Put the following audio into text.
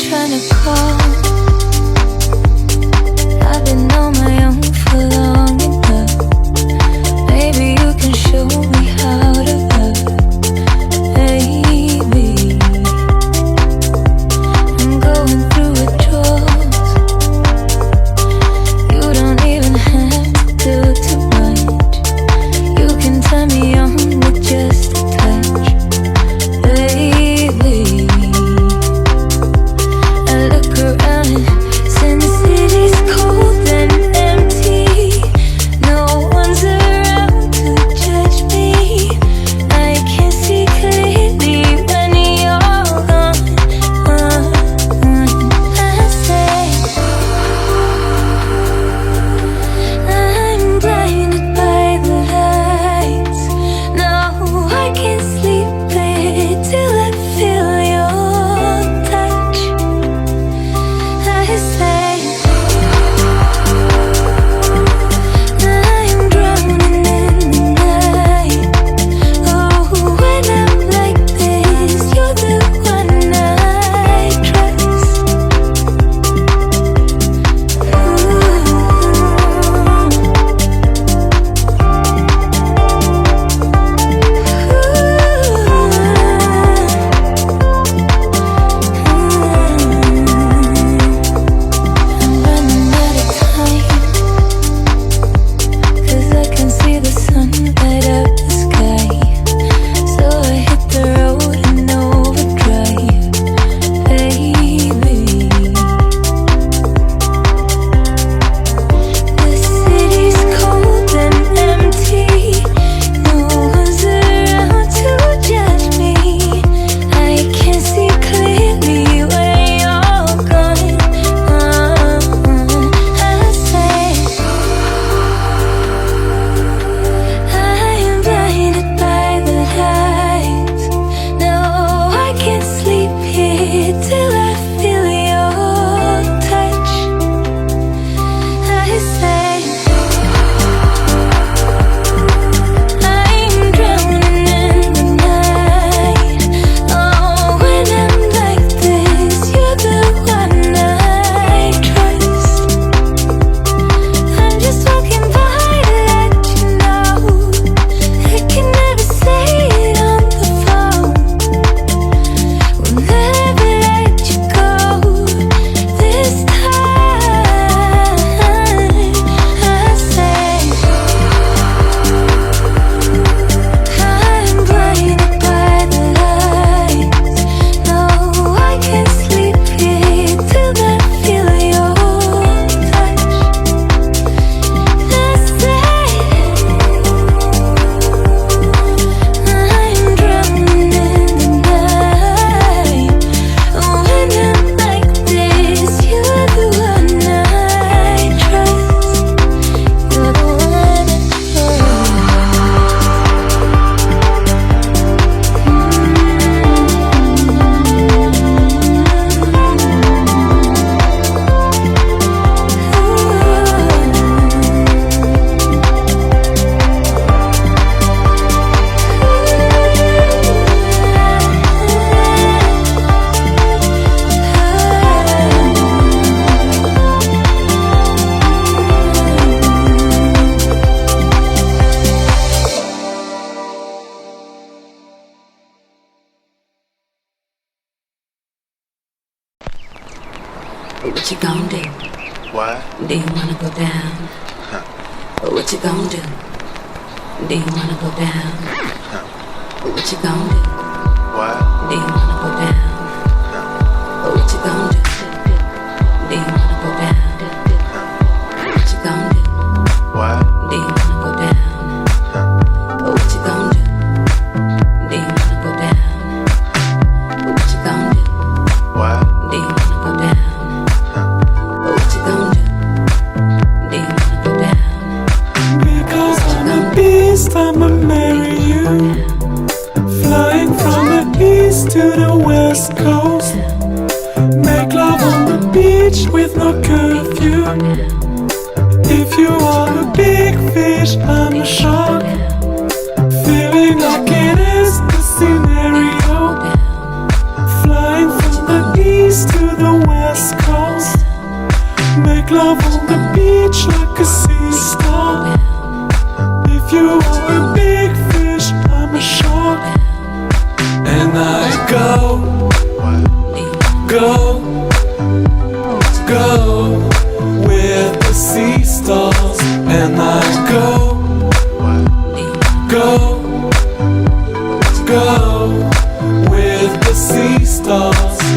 trying to call. I've been on my own for long enough. Maybe you can show me how to love, baby. I'm going through withdrawals. You don't even have to do too much. You can turn me on with just a touch, baby. I look around and since the city's cold and empty, no one's around to judge me. I can see clearly when you're gone. I say I'm blinded by the lights. No, I can't sleep till I feel your touch. I say I'm drowning in the night. Oh, when I'm like this, you're the one I trust. I'm running out of time, 'cause I can see the sun light up the sky. So I hit the road and overdrive, baby. The city's cold and empty. No one's around to judge me. I can see clearly when you're gone. I say I'm blinded by the lights. No, I can't sleep here till I feel your touch. I say I'm drowning in the night. Oh, when I'm like this, you're the one I trust. I'm just walking by to let you know. I can never say it on the phone. We'll never let you go this time. I say I'm blinded by the lights. No, I can't sleep here till I feel your touch. I say I'm drowning in the night. When I'm like this, you're the one I trust. You're the one I What you gon' do? What? Do you wanna go down? What you gon' do? Do you wanna go down? What you gon' do? What? Do you wanna go down? What you gon' do? Do you wanna go down? What you gon' do? What? Do you wanna go down? What you gon' do? Do you wanna go down? What you gon' do? What? Do you wanna go down? What you gon' do? Do you wanna go down? Because I'm a beast, I'ma marry you. Flying from the east to the west coast. Make love on the beach with no curfew. If you are a big fish, I'm a shark. Feeling like it is the scenario. Flying from the east to the west. Make love on the beach like a sea star. If you are a big fish, I'm a shark. And I go, go, go with the sea stars. And I go, go, go with the sea stars.